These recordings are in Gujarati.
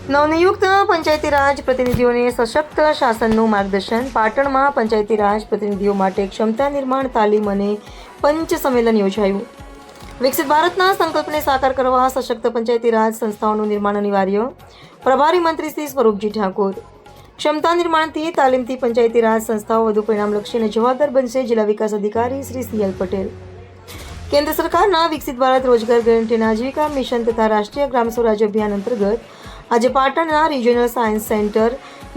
નવનિયુક્ત પંચાયતી રાજ પ્રતિનિધિઓને સશક્ત શાસનનું માર્ગદર્શન. પાટણમાં પંચાયતી રાજ પ્રતિનિધિઓ માટે ક્ષમતા નિર્માણ તાલીમ અને પંચ સંમેલન યોજાયું. વિકસિત ભારતના સંકલ્પને સાકાર કરવા સશક્ત પંચાયતી રાજ સંસ્થાઓનું નિર્માણ અનિવાર્ય. પ્રભારી મંત્રી શ્રી સ્વરૂપજી ઠાકોર. ક્ષમતા નિર્માણથી તાલીમથી પંચાયતી રાજ સંસ્થાઓ વધુ પરિણામલક્ષી અને જવાબદાર બનશે. જિલ્લા વિકાસ અધિકારી શ્રી CL પટેલ. કેન્દ્ર સરકારના વિકસિત ભારત રોજગાર ગેરંટી અને આજીવિકા મિશન તથા રાષ્ટ્રીય ગ્રામ સ્વરાજ અભિયાન અંતર્ગત આજે પાટણના regional science centre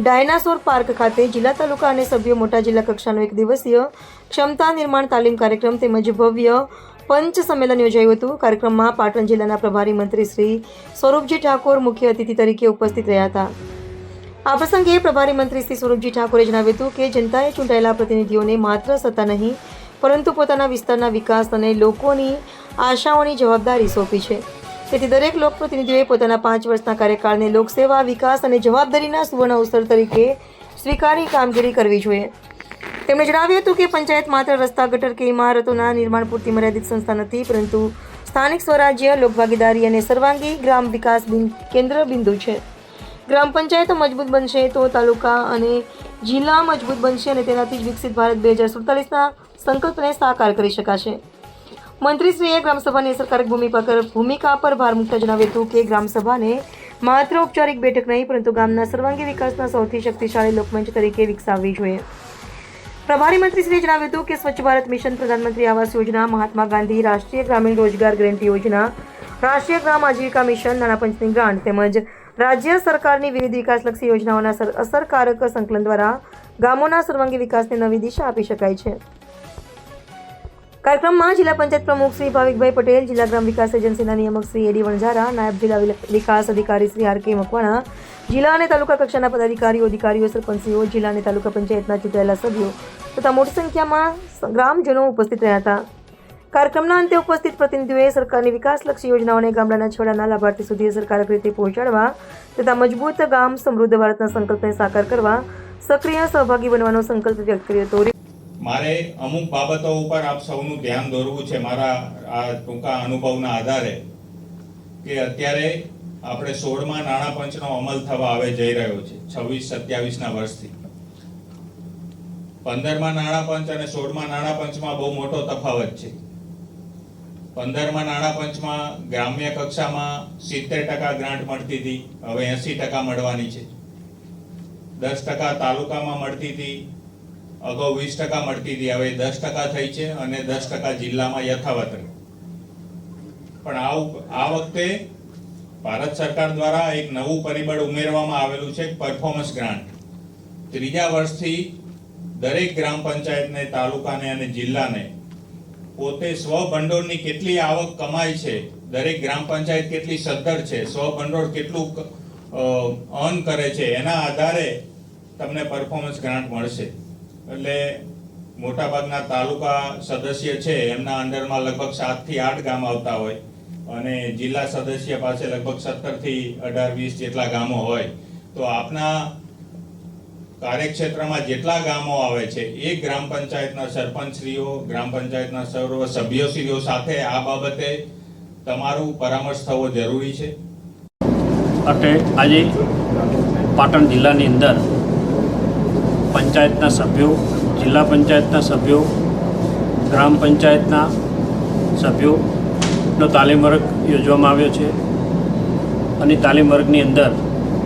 dinosaur park ખાતે જિલ્લા તાલુકા અને સભ્યો મોટા જિલ્લા કક્ષાનો એક દિવસીય ક્ષમતા નિર્માણ તાલીમ કાર્યક્રમ તેમજ ભવ્ય પંચ સંમેલન યોજાયું હતું. કાર્યક્રમમાં પાટણ જિલ્લાના પ્રભારી મંત્રી શ્રી સ્વરૂપજી ઠાકોર મુખ્ય અતિથિ તરીકે ઉપસ્થિત રહ્યા હતા. આ પ્રસંગે પ્રભારી મંત્રી શ્રી સ્વરૂપજી ઠાકોરે જણાવ્યું હતું કે જનતાએ ચૂંટાયેલા પ્રતિનિધિઓને માત્ર સત્તા નહીં પરંતુ પોતાના વિસ્તારના વિકાસ અને લોકોની આશાઓની જવાબદારી સોંપી છે. તેથી દરેક લોકપ્રતિનિધિઓએ પોતાના 5 વર્ષના કાર્યકાળને લોકસેવા, વિકાસ અને જવાબદારીના સુવર્ણ અવસર તરીકે સ્વીકારી કામગીરી કરવી જોઈએ. તેમણે જણાવ્યું હતું કે પંચાયત માત્ર રસ્તા, ગટર કે ઇમારતોના નિર્માણ પૂરતી મર્યાદિત સંસ્થા નથી, પરંતુ સ્થાનિક સ્વરાજ્ય, લોકભાગીદારી અને સર્વાંગી ગ્રામ વિકાસ કેન્દ્ર બિંદુ છે. ગ્રામ પંચાયતો મજબૂત બનશે તો તાલુકા અને જિલ્લા મજબૂત બનશે અને તેનાથી જ વિકસિત ભારત 2047ના સંકલ્પને સાકાર કરી શકાશે. મંત્રીશ્રીએ ગ્રામસભાની અસરકારક ભૂમિકા પર ભાર મૂકતા જણાવ્યું હતું કે ગ્રામસભાને માત્ર ઔપચારિક બેઠક નહીં પરંતુ ગામના સર્વાંગી વિકાસના સૌથી શક્તિશાળી લોકમંચ તરીકે વિકસાવવી જોઈએ. પ્રભારી મંત્રીશ્રીએ જણાવ્યું હતું કે સ્વચ્છ ભારત મિશન, પ્રધાનમંત્રી આવાસ યોજના, મહાત્મા ગાંધી રાષ્ટ્રીય ગ્રામીણ રોજગાર ગેરંટી યોજના, રાષ્ટ્રીય ગ્રામ આજીવિકા મિશન, નાણાં પંચની ગ્રાન્ટ તેમજ રાજ્ય સરકારની વિવિધ વિકાસલક્ષી યોજનાઓના અસરકારક સંકલન દ્વારા ગામોના સર્વાંગી વિકાસને નવી દિશા આપી શકાય છે. કાર્યક્રમમાં જિલ્લા પંચાયત પ્રમુખ શ્રી ભાવિકભાઈ પટેલ, જિલ્લા ગ્રામ વિકાસ એજન્સીના નિયામક શ્રી AD વણઝારા, નાયબ જિલ્લા વિકાસ અધિકારી શ્રી RK મકવાણા, જિલ્લા અને તાલુકા કક્ષાના અધિકારીઓ, સરપંચીઓ, જિલ્લા અને તાલુકા પંચાયતના ચૂંટાયેલા સભ્યો તથા મોટી સંખ્યામાં ગ્રામજનો ઉપસ્થિત રહ્યા હતા. કાર્યક્રમના અંતે ઉપસ્થિત પ્રતિનિધિઓએ સરકારની વિકાસલક્ષી યોજનાઓને ગામડાના છેવાડાના લાભાર્થી સુધી અસરકારક રીતે પહોંચાડવા તથા મજબૂત ગામ, સમૃદ્ધ ભારતના સંકલ્પને સાકાર કરવા સક્રિય સહભાગી બનવાનો સંકલ્પ વ્યક્ત કર્યો હતો. મારે અમુક બાબતો ઉપર આપ સૌનું ધ્યાન દોરવું છે મારા આ ટૂંકા અનુભવના આધારે કે અત્યારે આપણે 16મા નાણાં પંચનો અમલ થવા હવે જઈ રહ્યો છે 26-27ના વર્ષથી. 15મા નાણાં પંચ અને 16મા નાણાં પંચમાં બહુ મોટો તફાવત છે. 15મા નાણાં પંચમાં ગ્રામ્ય કક્ષામાં 70% ગ્રાન્ટ મળતી હતી, હવે 80% મળવાની છે. 10% તાલુકામાં મળતી હતી, અગાઉ 20% મળતી હતી, હવે 10% થઈ છે અને 10% જિલ્લામાં યથાવત રહી. પણ આ વખતે ભારત સરકાર દ્વારા એક નવું પરિબળ ઉમેરવામાં આવેલું છે, પરફોર્મન્સ ગ્રાન્ટ. 3જા વર્ષથી દરેક ગ્રામ પંચાયતને, તાલુકાને અને જિલ્લાને પોતે સ્વભંડોળની કેટલી આવક કમાય છે, દરેક ગ્રામ પંચાયત કેટલી સદ્ધર છે, સ્વભંડોળ કેટલું અર્ન કરે છે, એના આધારે તમને પરફોર્મન્સ ગ્રાન્ટ મળશે. એટલે મોટાભાગના તાલુકા સદસ્ય છે એમના અંડરમાં લગભગ 7 થી 8 ગામ આવતા હોય અને જિલ્લા સદસ્ય પાસે લગભગ 17 થી 18, 20 જેટલા ગામો હોય. તો આપના કાર્યક્ષેત્રમાં જેટલા ગામો આવે છે એ ગ્રામ પંચાયતના સરપંચશ્રીઓ, ગ્રામ પંચાયતના સર્વ સભ્યશ્રીઓ સાથે આ બાબતે તમારું પરામર્શ થવો જરૂરી છે. આજે પાટણ જિલ્લાની અંદર પંચાયતના સભ્યો, જિલ્લા પંચાયતના સભ્યો, ગ્રામ પંચાયતના સભ્યોનો તાલીમ વર્ગ યોજવામાં આવ્યો છે અને તાલીમ વર્ગની અંદર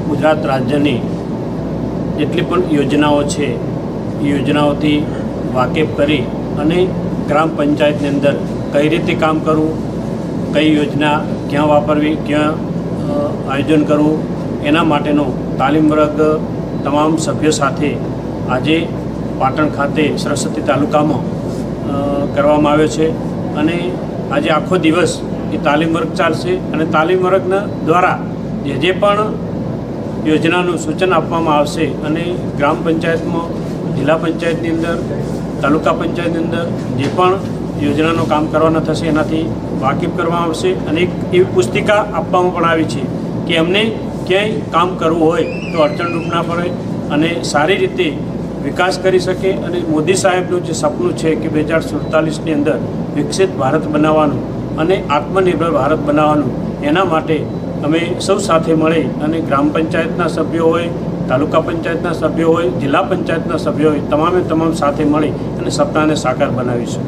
ગુજરાત રાજ્યની જેટલી પણ યોજનાઓ છે એ યોજનાઓથી વાકેફ કરી અને ગ્રામ પંચાયતની અંદર કઈ રીતે કામ કરવું, કઈ યોજના ક્યાં વાપરવી, ક્યાં આયોજન કરવું, એના માટેનો તાલીમ વર્ગ તમામ સભ્યો સાથે આજે પાટણ ખાતે સરસ્વતી તાલુકામાં કરવામાં આવ્યો છે અને આજે આખો દિવસ એ તાલીમ વર્ગ ચાલશે અને તાલીમ વર્ગના દ્વારા જે પણ યોજનાનું સૂચન આપવામાં આવશે અને ગ્રામ પંચાયતમાં, જિલ્લા પંચાયતની અંદર, તાલુકા પંચાયતની અંદર જે પણ યોજનાનું કામ કરવાના થશે એનાથી વાકેફ કરવામાં આવશે અને એક એવી પુસ્તિકા આપવામાં પણ આવી છે કે એમને ક્યાંય કામ કરવું હોય તો અડચણરૂપ ના પડે અને સારી રીતે વિકાસ કરી શકે અને મોદી સાહેબનું જે સપનું છે કે 2047ની અંદર વિકસિત ભારત બનાવવાનું અને આત્મનિર્ભર ભારત બનાવવાનું, એના માટે અમે સૌ સાથે મળી અને ગ્રામ પંચાયતના સભ્યો હોય, તાલુકા પંચાયતના સભ્યો હોય, જિલ્લા પંચાયતના સભ્યો હોય, તમામે તમામ સાથે મળી અને સપનાને સાકાર બનાવીશું.